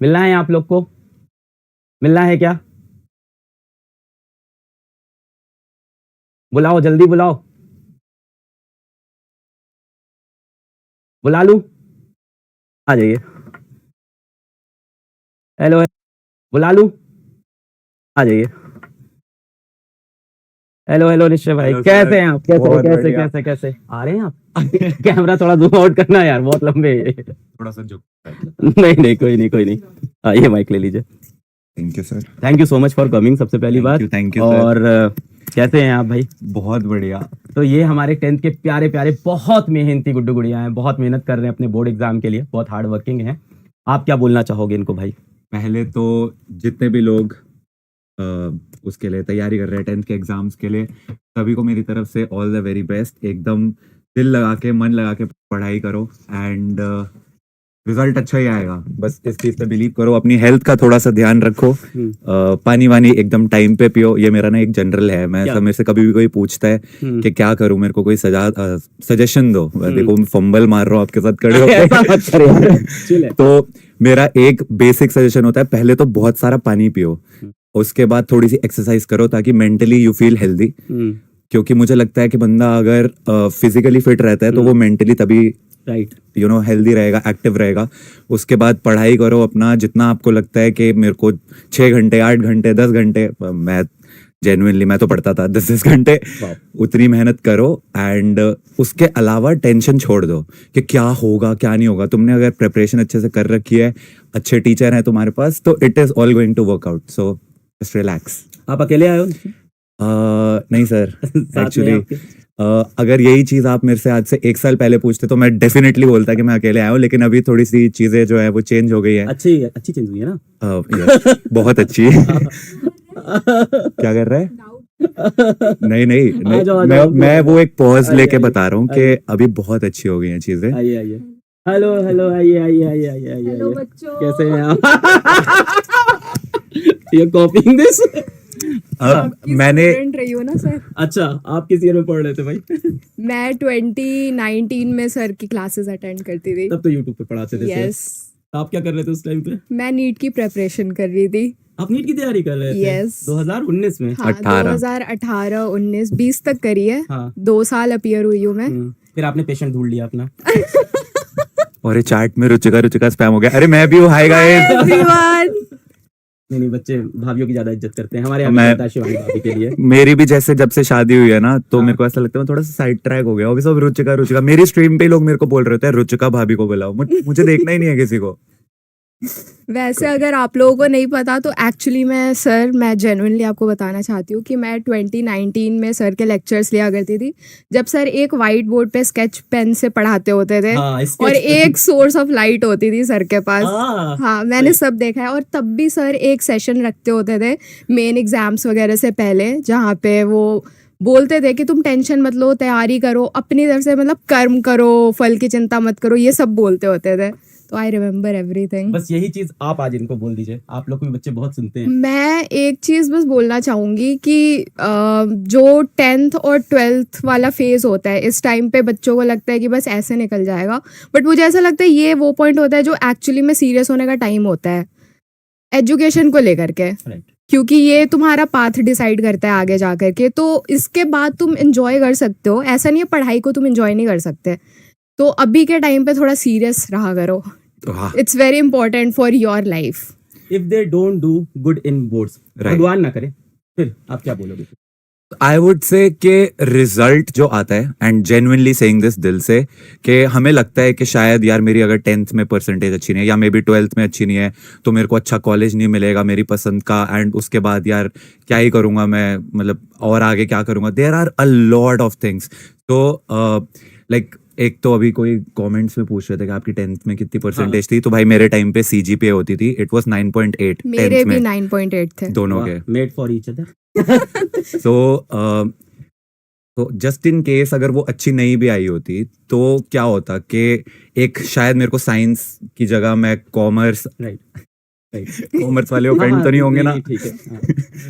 मिलना है आप लोग को? मिलना है क्या? बुलाओ, जल्दी बुलाओ। बुला लूं? आ जाइए। हेलो, बुला लूं? आ जाइए। हेलो हेलो निश्चय भाई, हेलो कैसे सर, हैं आप? कैसे बहुत कैसे बढ़िया। कैसे कैसे आ रहे हैं आप? कैमरा थोड़ा जूम आउट करना यार, बहुत लंबे है ये। थोड़ा सा झुक। नहीं नहीं, कोई नहीं कोई नहीं। ये माइक ले लीजिए। Thank you sir. Thank you so much for coming, सबसे पहली बात। Thank you sir. और कैसे हैं आप भाई? बहुत बढ़िया। तो ये हमारे 10th के प्यारे प्यारे बहुत मेहनती गुड्डू गुड़िया हैं, बहुत मेहनत कर रहे हैं अपने बोर्ड एग्जाम के लिए, बहुत हार्ड वर्किंग हैं। आप क्या बोलना चाहोगे इनको भाई? पहले तो जितने भी लोग उसके लिए तैयारी कर रहे हैं 10th के एग्जाम्स के लिए, सभी को मेरी तरफ से ऑल द वेरी बेस्ट। एकदम दिल लगा के मन लगा के पढ़ाई करो एंड रिजल्ट अच्छा ही आएगा। बस इस चीज पे बिलीव करो, अपनी हेल्थ का थोड़ा सा ध्यान रखो। पानी वानी एकदम टाइम पे पियो। ये मेरा ना एक जनरल है, मैं सब मेरे से कभी भी कोई पूछता है कि क्या करूं, मेरे को कोई सजेशन दो। देखो मैं फंबल मार रहा हूँ आपके साथ खड़े होकर। तो मेरा एक बेसिक सजेशन होता है, पहले तो बहुत सारा पानी पियो, उसके बाद थोड़ी सी एक्सरसाइज करो ताकि मेंटली यू फील हेल्दी। क्योंकि मुझे लगता है कि बंदा अगर फिजिकली फिट रहता है तो वो मेंटली तभी राइट हेल्दी रहेगा, एक्टिव रहेगा। उसके बाद पढ़ाई करो अपना, जितना आपको लगता है कि मेरे को 6 घंटे 8 घंटे 10 घंटे, मैं जेन्युइनली मैं तो पढ़ता था 10 घंटे, उतनी मेहनत करो। एंड उसके अलावा टेंशन छोड़ दो कि क्या होगा क्या नहीं होगा। तुमने अगर प्रिपरेशन अच्छे से कर रखी है, अच्छे टीचर हैं तुम्हारे पास, तो it is all going to work out. So just relax. आप अकेले आए हो? नहीं सर, साथ में एक्चुअली आपके? अगर यही चीज आप मेरे से आज से 1 साल पहले पूछते तो मैं डेफिनेटली बोलता कि मैं अकेले आया हूँ, लेकिन अभी थोड़ी सी चीजें जो है वो चेंज हो गई है। अच्छी अच्छी चेंज हुई है ना? yes, बहुत अच्छी है। क्या कर रहा है? नहीं नहीं, नहीं, आ जाओ, आ जाओ, मैं वो एक पॉज आइए, लेके आइए, बता रहा हूँ कि आइए। अभी बहुत अच्छी हो गई हैं चीजें। आइए आइए। हेलो हेलो, आइए आइए आइए आइए आइए। हेलो आइए। बच्चों। कैसे हैं आप? ये कॉपिंग दिस? मैंने स्टूडेंट रही हो ना सर। अच्छा, आप किस ईयर में पढ़ रहे थे भाई? मैं 2019 में सर की क्लासेस अटेंड करती थी। तब तो यूट्यूब पे पढ़ाते थे सर। यस, आप क्या कर रहे थे उस टाइम पे? मैं नीट की प्रिपरेशन कर रही थी। आप नीट की तैयारी कर रहे थे? Yes. 2019 में? हाँ, 18 2018 19 20 तक करी है। हाँ। 2 साल अपीयर हुई हूँ मैं। फिर आपने पेशेंट ढूंढ लिया अपना? और ये चार्ट में रुचिका स्पैम हो गया। अरे मैं भी हूँ, हाय गाइस। Everyone. नहीं नहीं, बच्चे भाभियों की ज्यादा इज्जत करते हैं, हमारे यहाँ मैं- भी चलता है शिवानी भाभी के लिए। मेरी भी जैसे जब से शादी हुई है ना, तो हाँ। मेरे को ऐसा लगता है मैं थोड़ा सा साइड ट्रैक हो गया। अभी सब रुचिका मेरी स्ट्रीम पे ही लोग मेरे को बोल रहे थे रुचिका भाभी को बुलाओ। मुझे देखना ही नहीं है किसी को। वैसे अगर आप लोगों को नहीं पता तो एक्चुअली मैं जेन्युइनली आपको बताना चाहती हूँ कि मैं 2019 में सर के लेक्चर्स लिया करती थी, जब सर एक वाइट बोर्ड पे स्केच पेन से पढ़ाते होते थे। हाँ, sketch और pen। एक सोर्स ऑफ लाइट होती थी सर के पास। हाँ, हाँ, मैंने सब देखा है। और तब भी सर एक सेशन रखते होते थे मेन एग्जाम्स वगैरह से पहले, जहाँ पे वो बोलते थे कि तुम टेंशन मत लो, तैयारी करो अपनी तरफ से, मतलब कर्म करो, फल की चिंता मत करो, ये सब बोलते होते थे। तो आई रिमेम्बर एवरीथिंग। बस यही चीज आप आज इनको बोल दीजिए, आप लोग को भी बच्चे बहुत सुनते हैं। मैं एक चीज़ बस बोलना चाहूँगी कि जो 10th और 12th वाला फेज़ होता है, इस टाइम पे बच्चों को लगता है कि बस ऐसे निकल जाएगा, बट मुझे ऐसा लगता है ये वो पॉइंट होता है जो एक्चुअली में सीरियस होने का टाइम होता है एजुकेशन को लेकर के। Right. क्योंकि ये तुम्हारा पाथ डिसाइड करता है आगे जा कर के। तो इसके बाद तुम इंजॉय कर सकते हो, ऐसा नहीं है पढ़ाई को तुम इंजॉय नहीं कर सकते। तो अभी के टाइम पे थोड़ा सीरियस रहा करो, it's very important for your life. If they don't do good in boards, Right. भगवान ना करे, फिर आप क्या बोलोगे? आई वुड से कि रिजल्ट जो आता है, एंड जेन्युइनली सेइंग दिस दिल से, कि हमें लगता है कि शायद यार मेरी अगर 10th में परसेंटेज अच्छी नहीं है या मे बी 12th में अच्छी नहीं है तो मेरे को अच्छा कॉलेज नहीं मिलेगा मेरी पसंद का, एंड उसके बाद यार क्या ही करूँगा मैं, मतलब और आगे क्या करूँगा। There are a lot of things. तो लाइक एक तो अभी कोई कमेंट्स में पूछ रहे थे कि आपकी 10th में कितनी परसेंटेज थी, तो भाई मेरे टाइम पे CGPA होती थी, इट वाज 9.8। मेरे 10th भी में 9.8 थे। दोनों के। Made for each other. तो जस्ट इन केस अगर वो अच्छी नहीं भी आई होती तो क्या होता कि एक शायद मेरे को साइंस की जगह मैं कॉमर्स, राइट राइट। कॉमर्स वाले ऑफेंड तो नहीं होंगे ना? ठीक है,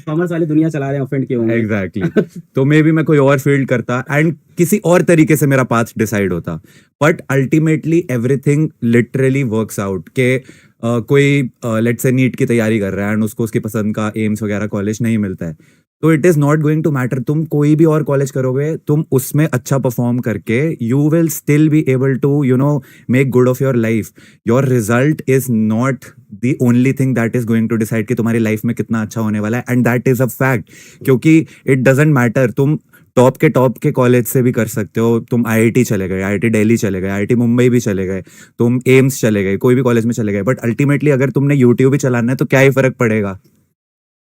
कॉमर्स वाले दुनिया चला रहे हैं, ऑफेंड क्यों होंगे? एग्जैक्टली। तो मे बी मैं कोई और फील्ड करता एंड किसी और तरीके से मेरा पाथ डिसाइड होता। But ultimately everything literally works out के कोई लेट्स से नीट की तैयारी कर रहा है एंड उसको उसकी पसंद का एम्स वगैरह कॉलेज नहीं मिलता है, तो it is not going to matter. तुम कोई भी और कॉलेज करोगे, तुम उसमें अच्छा परफॉर्म करके you will still be able to make good of your life. Your result is not the only thing that is going to decide कि तुम्हारी लाइफ में कितना अच्छा होने वाला है, and that is a fact. क्योंकि इट डजेंट मैटर, तुम टॉप के कॉलेज से भी कर सकते हो, तुम आईआईटी चले गए, आईआईटी दिल्ली चले गए, आईआईटी मुंबई भी चले गए, तुम एम्स चले गए, कोई भी कॉलेज में चले गए, बट अल्टीमेटली अगर तुमने यूट्यूब भी चलाना है तो क्या ही फर्क पड़ेगा।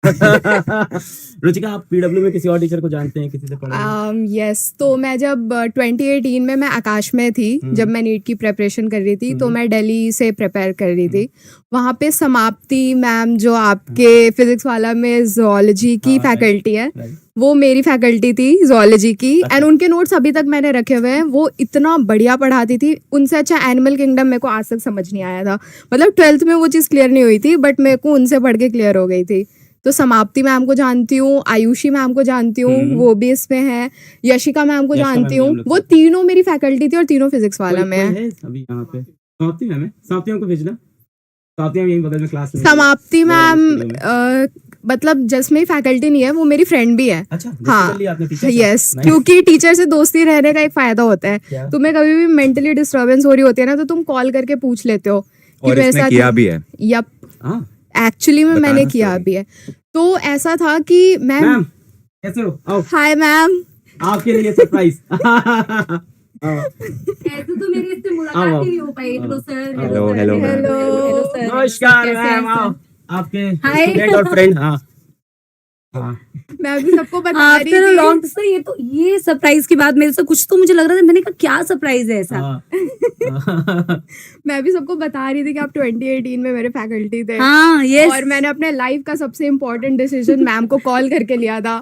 रुचिका, आप पीडब्ल्यू में किसी और टीचर को जानते हैं, किसी से पढ़े हैं? यस, तो मैं जब 2018 में मैं आकाश में थी, जब मैं नीट की प्रिपरेशन कर रही थी, तो मैं दिल्ली से प्रिपेयर कर रही थी। वहाँ पे समाप्ति मैम जो आपके फिजिक्स वाला में जोलॉजी की हाँ, फैकल्टी है, Right. वो मेरी फैकल्टी थी जोलॉजी की, एंड उनके नोट्स अभी तक मैंने रखे हुए हैं। वो इतना बढ़िया पढ़ाती थी, उनसे अच्छा एनिमल किंगडम मेरे को आज तक समझ नहीं आया था। मतलब 12th में वो चीज़ क्लियर नहीं हुई थी, बट मेरे को उनसे पढ़ के क्लियर हो गई थी। तो समाप्ति मैम को जानती हूँ, आयुषी मैम को जानती हूँ, वो भी इसमें है, यशिका मैम को यशिका जानती मैम हूँ। भी हम लोग वो तीनों मेरी फैकल्टी थी और तीनों फिजिक्स वाला कोई में है। अभी यहाँ पे समाप्ति मैम है, समाप्ति मैम को भेजना, समाप्ति मैम यहीं बगल में क्लास में समाप्ति मैम स्टूडियो मतलब जिसमें फैकल्टी नहीं है, वो मेरी फ्रेंड भी है। अच्छा, हाँ, कर लिया आपने टीचर से? Yes, Nice. क्योंकि टीचर से दोस्ती रहने का एक फायदा होता है। क्या? तुम्हें कभी भी मेंटली डिस्टरबेंस हो रही होती है ना, तो तुम कॉल करके पूछ लेते हो कि और मेरे इसने साथ किया भी है। यप, हाँ, एक्चुअली में बताना मैंने किया story। भी है। तो ऐसा था कि मैम मैम, कैसे हो? आओ, हाय मैम, आपके लिए सरप्राइज। ऐसे तो मेरी इससे मुलाकात आओ, ही नहीं हो पाई। Hello sir, hello, hello, ma'am. Hello sir, नमस्कार कैसे हैं मैम, आओ, सर? आपके हाय। स्टूडेंट और फ्रेंड। हाँ हाँ, मैं अभी सबको बता रही आफ्टर थी। लॉन्ग सर, ये सरप्राइज के बाद मेरे से कुछ तो मुझे लग रहा था, मैंने कहा क्या सरप्राइज है ऐसा। हाँ। मैं अभी सबको बता रही थी कि आप 2018 में मेरे फैकल्टी थे। हाँ, यस, और मैंने अपने लाइफ का सबसे इम्पोर्टेंट डिसीजन मैम को कॉल करके लिया था।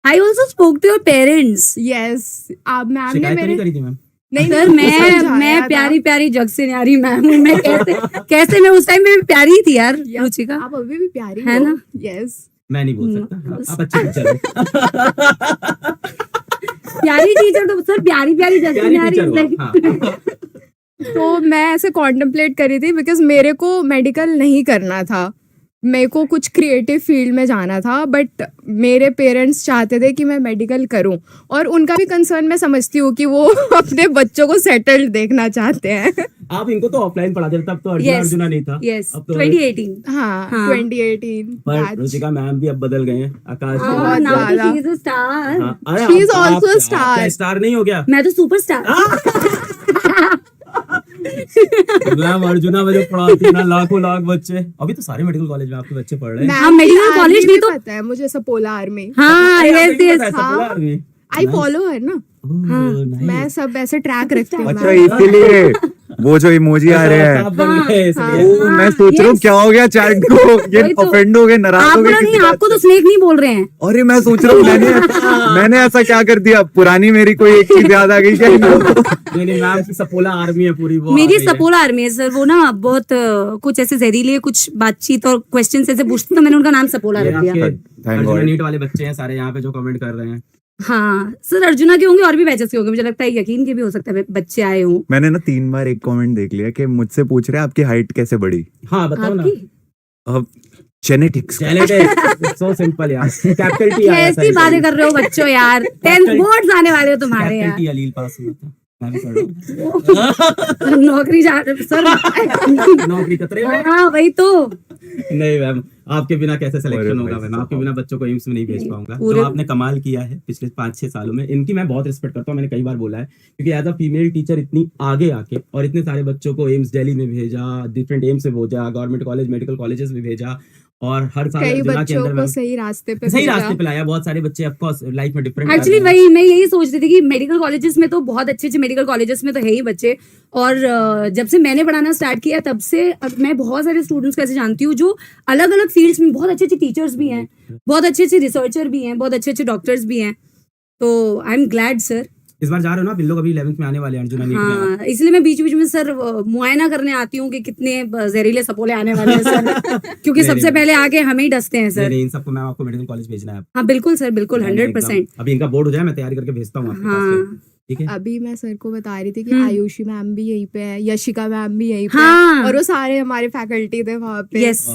I also spoke to your parents. Yes, आप मैम ने शिकायत तो नहीं मेरे करी थी मैम? नहीं सर, नहीं, समझाया मैं था। प्यारी प्यारी जग से न्यारी मैम हूँ। मैं कैसे मैं उस टाइम में भी प्यारी ही थी यार, यप, रुचिका। आप अभी भी प्यारी है हो। ना? यस, मैं नहीं बोल सकता। हाँ, आप अच्छे टीचर हो। प्यारी टीचर तो सर, प्यारी प्यारी जग से प्यारी न्यारी टीचर is like- हो। हाँ। तो मैं ऐसे कॉन्टेम्पलेट कर रही थी बिकॉज मेरे को मेडिकल नहीं करना था, मेरे को कुछ क्रिएटिव फील्ड में जाना था, बट मेरे पेरेंट्स चाहते थे कि मैं मेडिकल करूं, और उनका भी कंसर्न मैं समझती हूँ कि वो अपने बच्चों को सेटल्ड देखना चाहते हैं। आप इनको तो ऑफलाइन पढ़ाते थे, तब तो Yes. अर्जुना नहीं था। Yes, अब तो 2018। हाँ, हाँ। 2018 पर batch। रुचिका मैम भी अब बदल गए हैं। आकाश हाँ, के बहुत बाद। now तो ज्यादा। she is a star। हाँ, अरे She is आप- also a आप star। क्या स्टार नहीं हो गया? मैं तो सुपर स्टार। मैम अर्जुना में जो पढ़ाती है ना, लाखों लाख बच्चे, अभी तो सारे मेडिकल कॉलेज में आपके बच्चे पढ़ रहे हैं। मैम हाँ, की medical आर्मी college भी में तो- पता है मुझे, सपोला आर्मी। हाँ, अरे, yes, आपको नहीं yes, पता है, हाँ। सपोला आर्मी? आई Nice. फॉलो है ना, ओह, nice. मैं सब ऐसे ट्रैक रखती हूँ। अच्छा, मैम। इसीलिए वो जो इमोजी आ रहे हैं। आप बन गए इसलिए। ओ, मैं सोच रहा हूँ yes. क्या हो गया चैट को, ये वही तो। ऑफेंड हो गए, नाराज हो आपको गए नहीं, किसी बात आपको तो से। स्नेक नहीं बोल रहे हैं। अरे मैं सोच रहा हूँ मैंने ऐसा क्या कर दिया, पुरानी मेरी कोई एक चीज याद आ गई क्या? मेरी मैम की सपोला आर्मी है पूरी, वो मेरी आ गई है। सपोला आर्मी है सर। वो ना बहुत कुछ ऐसे जहरीले कुछ बातचीत और क्वेश्चन ऐसे पूछते, तो मैंने उनका नाम सपोला ये रख दिया। आपके Thank अर्जुना God. नीट वाले बच्चे हैं सारे यहाँ पे जो कमेंट कर रहे हैं। हाँ सर, अर्जुना के होंगे और भी बैचेस के होंगे, मुझे लगता है यकीन के भी हो सकता है बच्चे आए हों। मैंने ना 3 बार एक कमेंट देख लिया कि मुझसे पूछ रहे हैं आपकी हाइट कैसे बढ़ी। हाँ बताओ ना। आपकी अब जेनेटिक्स सो सिंपल यार, कैपिटल टी आया था कैसी बातें कर रहे हो बच्चों यार। 10th बोर्ड्स आने वाले हो तुम्हारे कैपिटल यार। टी अलील पास हुआ था, मैं भी पढ़ रहा हूँ। नौकरी जा सर। नौकरी कतरे में। हाँ वही तो। नहीं मैम, आपके बिना कैसे अरे सिलेक्शन भाई होगा मैम, साहब। आपके बिना बच्चों को एम्स में नहीं भेज पाऊंगा। पूरे- जो आपने कमाल किया है पिछले 5-6 सालों में, इनकी मैं बहुत रिस्पेक्ट करता हूँ, मैंने कई बार बोला है, क्योंकि एज अ फीमेल टीचर इतनी आगे आके और इतने सारे बच्चों को एम्स दिल्ली में भेजा, डिफरेंट एम्स में भेजा, गवर्नमेंट कॉलेज मेडिकल कॉलेजेस में भेजा, और हर साल कई अर्जुना के बच्चों अंदर को मैम सही रास्ते पे सही भेजा। रास्ते पे लाया। बहुत सारे बच्चे ऑफ कोर्स लाइफ में डिफरेंट एक्चुअली वही मैं यही सोच रही थी कि मेडिकल कॉलेजेस में तो बहुत अच्छे अच्छे मेडिकल कॉलेजेस में तो है ही बच्चे, और जब से मैंने पढ़ाना स्टार्ट किया तब से अब मैं बहुत सारे स्टूडेंट्स को ऐसे जानती हूँ जो अलग अलग फील्ड्स में बहुत अच्छे अच्छे टीचर्स भी हैं, बहुत अच्छे अच्छे रिसर्चर भी हैं, बहुत अच्छे अच्छे डॉक्टर्स भी हैं। तो आई एम ग्लैड सर। इस बार जा रहे हो ना, बिल्लो अभी 11th में आने वाले हैं अर्जुना नीट में। हाँ, इसलिए मैं बीच बीच में सर मुआयना करने आती हूँ कि कितने जहरीले सपोले आने वाले हैं सर, क्योंकि नहीं, सबसे नहीं। पहले आके हमें ही डसते हैं नहीं, सर। नहीं, इन सबको मैम आपको मेडिकल कॉलेज भेजना है। हाँ बिल्कुल सर, बिल्कुल 100%। अभी इनका बोर्ड हो जाए, मैं तैयारी करके भेजता हूँ आपके पास हाँ फिर। ठीक है। अभी मैं सर को बता रही थी कि हम्म। आयुषी मैम भी यहीं पे है, यशिका मैम भी यहीं पे हाँ। है, और वो सारे हमारे फैकल्टी थे वहाँ पे। यस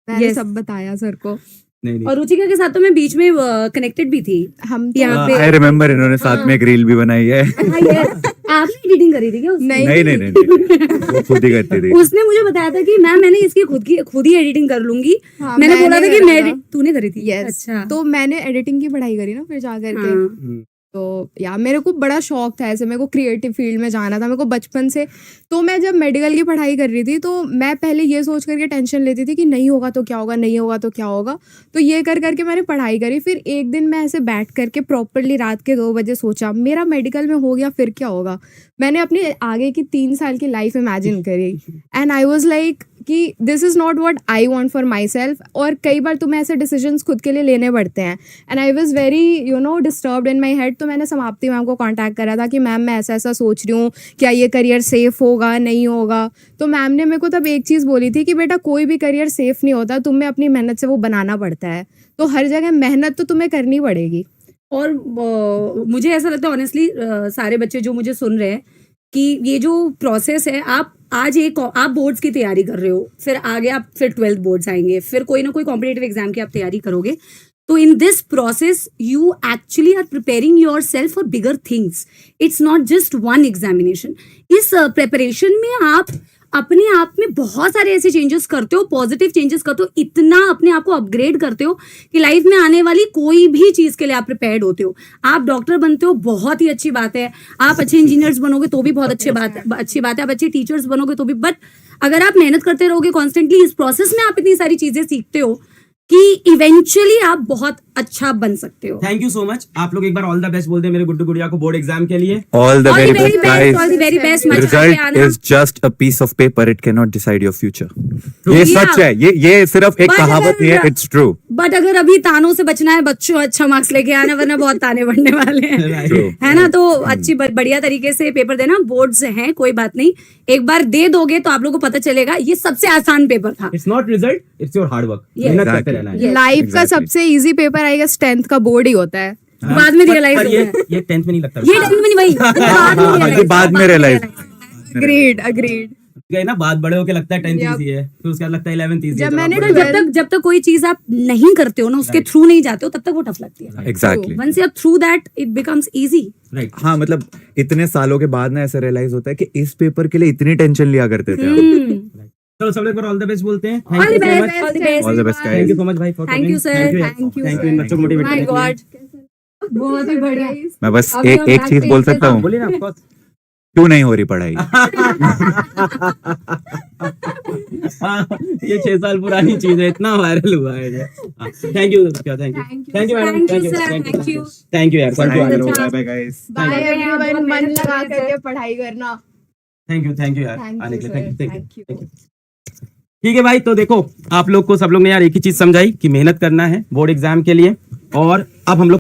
मैंने yes. सब बताया सर को। नहीं नहीं और रुचिका के साथ तो मैं बीच में कनेक्टेड भी थी हम तो यहाँ पे। आई रिमेम्बर इन्होंने साथ हाँ। में एक रील भी बनाई है। हाँ, yes. आपने एडिटिंग करी थी क्या उसकी? नहीं नहीं नहीं नहीं वो खुद ही करती थी। उसने मुझे बताया था कि मैम मैंने इसकी खुद ही एडिटिंग कर लूंगी। हाँ, मैंने बोला था कि करा मैं था। तूने करी थी? यस अच्छा। तो मैंने एडिटिंग की पढ़ाई करी ना फिर जा करके। हाँ। तो या मेरे को बड़ा शौक था ऐसे, मेरे को क्रिएटिव फील्ड में जाना था मेरे को बचपन से। तो मैं जब मेडिकल की पढ़ाई कर रही थी तो मैं पहले ये सोच करके टेंशन लेती थी कि नहीं होगा तो क्या होगा, नहीं होगा तो क्या होगा। तो ये कर करके मैंने पढ़ाई करी। फिर एक दिन मैं ऐसे बैठ करके प्रॉपरली रात के 2 बजे सोचा मेरा मेडिकल में हो गया फिर क्या होगा। मैंने अपने आगे की 3 साल की लाइफ इमेजिन करी एंड आई वॉज लाइक कि this is not what I want for my self. और कई बार तुम्हें ऐसे डिसीजंस खुद के लिए लेने पड़ते हैं and I was very disturbed in my head. तो मैंने समाप्ति मैम को कांटेक्ट करा था कि मैम मैं ऐसा ऐसा सोच रही हूँ, क्या ये करियर सेफ होगा नहीं होगा। तो मैम ने मेरे को तब एक चीज़ बोली थी कि बेटा कोई भी करियर सेफ नहीं होता, तुम्हें अपनी मेहनत से वो बनाना पड़ता है। तो हर जगह मेहनत तो तुम्हें करनी पड़ेगी। और मुझे ऐसा लगता है ऑनेस्टली सारे बच्चे जो मुझे सुन रहे हैं कि ये जो प्रोसेस है, आप बोर्ड्स की तैयारी कर रहे हो, फिर आगे आप फिर 12th बोर्ड्स आएंगे, फिर कोई ना कोई कॉम्पिटिटिव एग्जाम की आप तैयारी करोगे। तो in this process you actually are preparing your self for bigger things. It's not just one examination. इस प्रिपरेशन में आप अपने आप में बहुत सारे ऐसे चेंजेस करते हो, पॉजिटिव चेंजेस करते हो, इतना अपने आप को अपग्रेड करते हो कि लाइफ में आने वाली कोई भी चीज के लिए आप प्रिपेयर्ड होते हो। आप डॉक्टर बनते हो, बहुत ही अच्छी बात है। आप अच्छे इंजीनियर्स बनोगे तो भी बहुत अच्छी बात है। आप अच्छे टीचर्स बनोगे तो भी। बट अगर आप मेहनत करते रहोगे कॉन्स्टेंटली, इस प्रोसेस में आप इतनी सारी चीजें सीखते हो कि इवेंचुअली आप बहुत अच्छा बन सकते हो। Thank you so much. आप लोग एक बार ऑल द बेस्ट बोल दें मेरे गुड्डू गुड़िया को बोर्ड एग्जाम के लिए। All the All very the very best, best, guys. all the very best, The मजा के result आना। is just a piece of paper. It cannot decide your future. ये Yeah. सच है। ये सिर्फ एक But कहावत नहीं है। अगर- It's true. बट अगर अभी तानों से बचना है बच्चों, अच्छा मार्क्स लेके आना, वरना बहुत ताने बढ़ने वाले हैं। True. है ना? तो अच्छी बढ़िया तरीके से पेपर देना। बोर्ड्स हैं, कोई बात नहीं, एक बार दे दोगे तो आप लोगों को पता चलेगा ये सबसे आसान पेपर था। It's not result, it's your hard work. Yes. मेहनत करते Exactly. रहना है। Yes. लाइफ का exactly. सबसे इजी पेपर आएगा 10th का बोर्ड ही होता है। हाँ, बाद में पर- realize पर होता है। ये 10th में नहीं लगता। ये टाइम में नहीं भाई, बाद में realize. अग्रीड। गए ना, बात बड़े होके लगता है 10th Yep. इजी है, फिर उसके बाद लगता है 11th इजी है। जब मैंने आप तो बड़े- जब तक कोई चीज आप नहीं करते हो ना, उसके Right. थ्रू नहीं जाते हो, तब तक वो टफ लगती है। Exactly. Once you are through that it becomes easy. Right. हाँ, मतलब इतने सालों के बाद ना ऐसा रियलाइज होता है कि इस पेपर के लिए इतनी टेंशन लिया करते थे हम। चलो सब लोग एक बार ऑल द बेस्ट बोलते हैं। All the best, all the best. All the best, guys. Thank you so much भाई for Thank you, sir. Thank you, thank sir. You इन बच्चों को मोटिवेट माय करने के लिए। गॉड, बहुत ही बढ़िया। मैं बस अभी हम एक back चीज page बोल पे सकता हूँ, बोलिए ना, of course। क्यों नहीं हो रही पढ़ाई? ये 6 साल पुरानी चीज है, इतना वायरल हुआ है ये। Thank you thank you madam, Thank you, sir. Thank you. Thank you यार, thank you Bye bye guys. Bye Bye, everyone, बहुत मन मेहनत लगा करते हैं, करके पढ़ाई करना। थैंक यू यार Thank आने you, के लिए। sir. Thank you. ठीक है भाई, तो देखो आप लोग को सब लोग ने यार एक ही चीज समझाई कि मेहनत करना है बोर्ड एग्जाम के लिए। और अब हम लोग